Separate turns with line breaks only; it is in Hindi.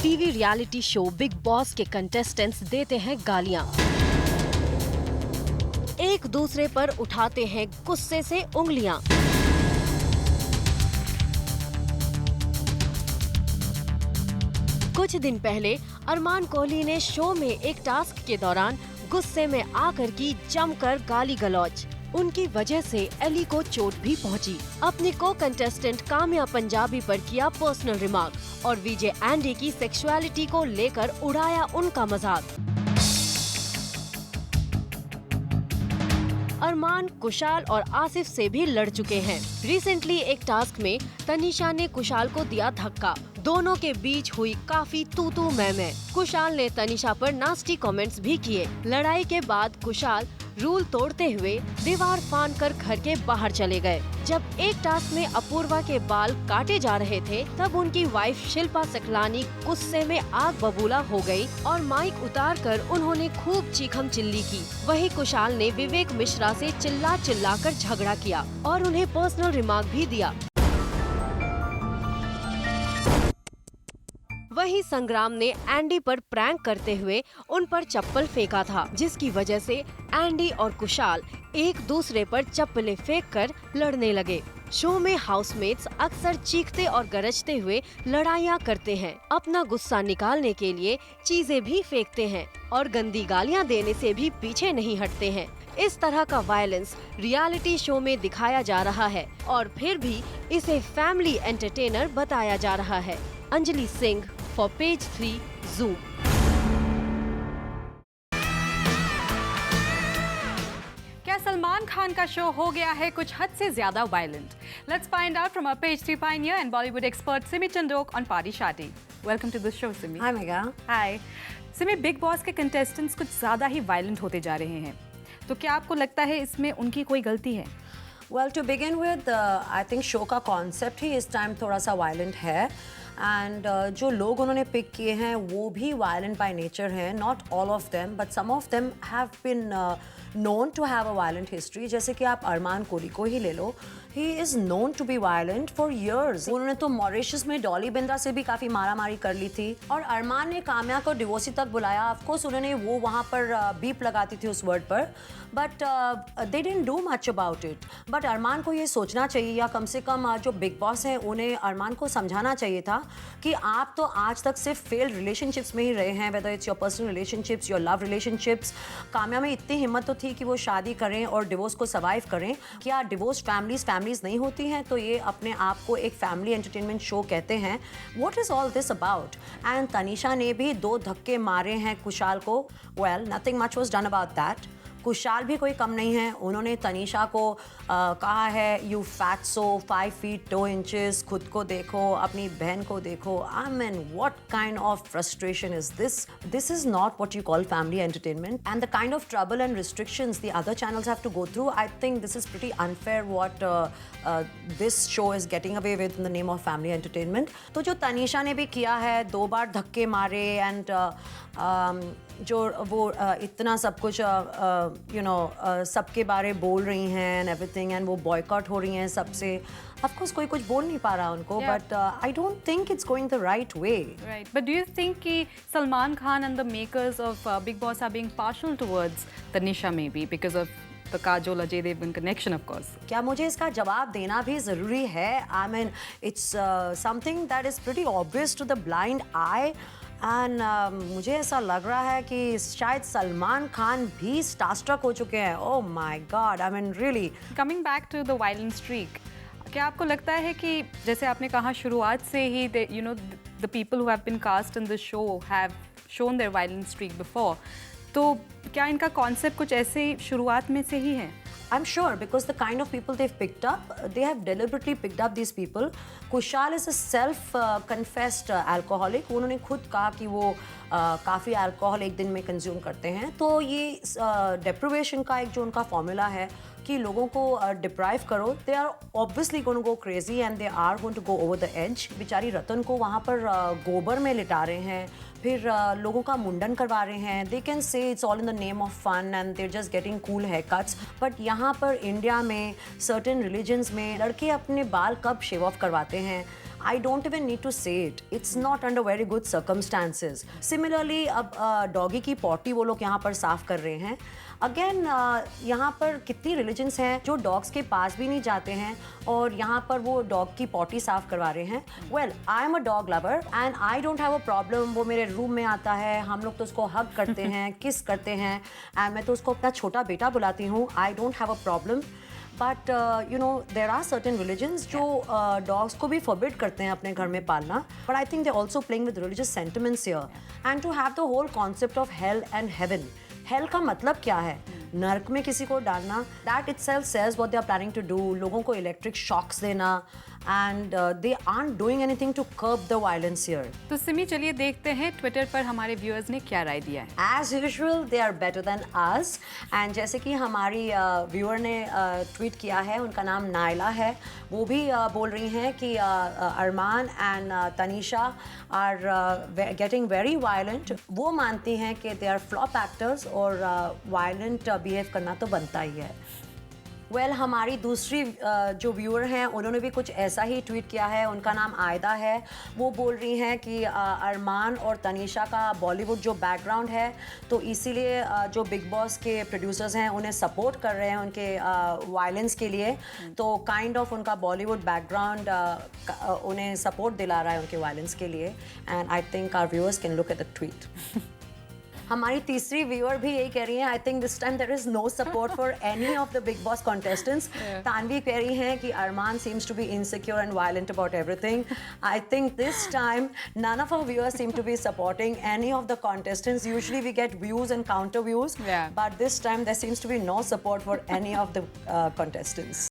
TV reality show big boss के कंटेस्टेंट्स देते हैं गालियां, एक दूसरे पर उठाते हैं गुस्से से उंगलियां। कुछ दिन पहले अरमान कोहली ने शो में एक टास्क के दौरान गुस्से में आकर की जमकर गाली गलौज। उनकी वजह से एली को चोट भी पहुंची। अपनी को कंटेस्टेंट काम्या पंजाबी पर किया पर्सनल रिमार्क और वीजे एंडी की सेक्सुअलिटी को लेकर उड़ाया उनका मजाक। अरमान, कुशाल और आसिफ से भी लड़ चुके हैं। रिसेंटली एक टास्क में तनीषा ने कुशाल को दिया धक्का। दोनों के बीच हुई काफी तू मैं। कुशाल ने तनीषा पर नास्टी कमेंट्स भी किए। लड़ाई के बाद कुशाल रूल तोड़ते हुए दीवार फांद कर घर के बाहर चले गए। जब एक टास्क में अपूर्वा के बाल काटे जा रहे थे, तब उनकी वाइफ शिल्पा सकलानी गुस्से में आग बबूला हो गई और माइक उतारकर उन्होंने खूब चीखम चिल्ली की। वहीं कुशाल ने विवेक मिश्रा से चिल्ला कर झगड़ा किया और उन्हें पर्सनल रिमार्क भी दिया। वहीं संग्राम ने एंडी पर प्रैंक करते हुए उन पर चप्पल फेंका था, जिसकी वजह से एंडी और कुशाल एक दूसरे पर चप्पलें फेंककर लड़ने लगे। शो में हाउसमेट्स अक्सर चीखते और गरजते हुए लड़ाइयाँ करते हैं। अपना गुस्सा निकालने के लिए चीजें भी फेंकते हैं और गंदी गालियाँ देने से भी पीछे नहीं हटते हैं। इस तरह का वायलेंस रियलिटी शो में दिखाया जा रहा है और फिर भी इसे फैमिली एंटरटेनर बताया जा रहा है। Anjali Singh for Page 3 Zoom।
क्या सलमान खान का शो हो गया है कुछ हद से ज्यादा violent? Let's find out from our Page 3 pioneer and Bollywood expert Simi Chandok on Party Shadi। Welcome to the show, Simi।
Hi Mega।
Hi। Simi, big boss के कंटेस्टेंट्स कुछ ज्यादा ही वायलेंट होते जा रहे हैं, तो क्या आपको लगता है इसमें उनकी कोई गलती है?
Well, to begin with, I think show का कॉन्सेप्ट ही इस टाइम थोड़ा सा वायलेंट है एंड जो लोग उन्होंने पिक किए हैं वो भी वायलेंट बाय नेचर हैं। Not all of them but some of them have been known to have a violent history. जैसे कि आप अरमान कोहली को ही ले लो, he is known to be violent for years. उन्होंने तो मॉरिशस में डॉली बिंद्रा से भी काफ़ी मारामारी कर ली थी और अरमान ने काम्या को डिवोर्सी तक बुलाया। ऑफकोर्स उन्होंने वो वहाँ पर बीप लगाती थी उस वर्ड पर, but they didn't do much about it. But Armaan को ये सोचना चाहिए, या कम से कम जो बिग बॉस हैं उन्हें अरमान को समझाना चाहिए था कि आप तो आज तक सिर्फ फेल्ड रिलेशनशिप्स में ही रहे हैं, whether it's your personal relationships, your love relationships. Kamya में इतनी हिम्मत तो थी कि वो शादी करें और डिवोर्स को सर्वाइव करें। क्या डिवोर्स फैमिलीज नहीं होती हैं? तो ये अपने आप को एक फैमिली एंटरटेनमेंट शो कहते हैं। What is all this about? And Tanisha ने भी 2 धक्के मारे हैं कुशाल को। Well, nothing much was done about that. Kushal भी कोई कम नहीं है। उन्होंने तनीषा को कहा है यू फैट्सो 5 feet 2 inches, खुद को देखो, अपनी बहन को देखो। I mean what kind of frustration is this? This is not what you call family entertainment and the kind of trouble and restrictions the other channels have to go through. I think this is pretty unfair what this show is getting away with in the name of family entertainment. तो जो तनीषा ने भी किया है, 2 बार धक्के मारे एंड जो वो इतना सब कुछ सबके बारे बोल रही हैं एंड एवरीथिंग, एंड वो बॉयकॉट हो रही हैं सबसे। ऑफ कोर्स कोई कुछ बोल नहीं पा रहा उनको, but I don't think it's going the right way.
Right, but do you think कि Salman Khan and the makers of Big Boss are being partial towards Tanisha maybe because of the Kajol Ajay Devgan connection, of course?
क्या मुझे इसका जवाब देना भी ज़रूरी है? I mean it's something that is pretty obvious to the blind eye and मुझे ऐसा लग रहा है कि शायद सलमान खान भी स्टारस्ट्रक हो चुके हैं। Oh my God, I mean really.
Coming back to the violent streak, क्या आपको लगता है कि जैसे आपने कहा शुरुआत से ही the people who have been cast in the show have shown their violent streak before, तो क्या इनका कॉन्सेप्ट कुछ ऐसे शुरुआत में से ही है?
I'm sure because the kind of people they've picked up, they have deliberately picked up these people. Kushal is a self-confessed alcoholic. उन्होंने खुद कहा कि वो काफ़ी अल्कोहल एक दिन में कंज्यूम करते हैं। तो ये deprivation का एक जो उनका फॉर्मूला है कि लोगों को डिप्राइव करो, they are obviously going to go crazy and they are going to go over the edge. बेचारी रतन को वहाँ पर गोबर में लिटा रहे हैं, फिर लोगों का मुंडन करवा रहे हैं। They can say it's all in the name of fun and they're just getting cool haircuts. But यहाँ पर इंडिया में सर्टेन रिलीजन्स में लड़के अपने बाल कब शेव ऑफ करवाते हैं? I don't even need to say it. It's not under very good circumstances. Similarly, अब डॉगी की पॉटी वो लोग यहाँ पर साफ कर रहे हैं. अगेन यहाँ पर कितनी रिलीजन्स हैं जो डॉग्स के पास भी नहीं जाते हैं और यहाँ पर वो डॉग की पॉटी साफ करवा रहे हैं. Well, I am a dog lover and I don't have a problem. वो मेरे रूम में आता है, हम लोग तो उसको हग करते हैं, किस करते हैं, एंड मैं तो उसको अपना छोटा बेटा बुलाती हूँ. I don't have a problem. But you know there are certain religions जो डॉग्स को भी फॉरबिड करते हैं अपने घर में पालना. But I think they also playing with religious sentiments here. And to have the whole concept of hell and heaven. Hell का मतलब क्या है? नर्क में किसी को डालना. That itself says what they are planning to do. लोगों को इलेक्ट्रिक शॉक्स देना. And they aren't doing anything to curb the violence here.
तो सिमी चलिए देखते हैं ट्विटर पर हमारे व्यूअर्स ने क्या राय दिया है.
As usual, they are better than us. And जैसे कि हमारी व्यूअर ने ट्वीट किया है, उनका नाम नायला है, वो भी बोल रही हैं कि Armaan and Tanisha are getting very violent. वो मानती हैं कि दे आर फ्लॉप एक्टर्स और वायलेंट बिहेव करना तो बनता ही है. वेल, हमारी दूसरी जो व्यूअर हैं उन्होंने भी कुछ ऐसा ही ट्वीट किया है. उनका नाम आयदा है. वो बोल रही हैं कि अरमान और तनीषा का बॉलीवुड जो बैकग्राउंड है तो इसीलिए जो बिग बॉस के प्रोड्यूसर्स हैं उन्हें सपोर्ट कर रहे हैं उनके वायलेंस के लिए. तो काइंड ऑफ उनका बॉलीवुड बैकग्राउंड उन्हें सपोर्ट दिला रहा है उनके वायलेंस के लिए. And I think our viewers can look at the tweet. हमारी तीसरी व्यूअर भी यही कह रही है. I think this time there is no support for any of the Bigg Boss contestants. Tanvi कह रही हैं कि Armaan seems to be insecure and violent about everything. I think this time none of our viewers seem to be supporting any of the contestants. Usually we get views and counter views,
Yeah.
but this time there seems to be no support for any of the contestants.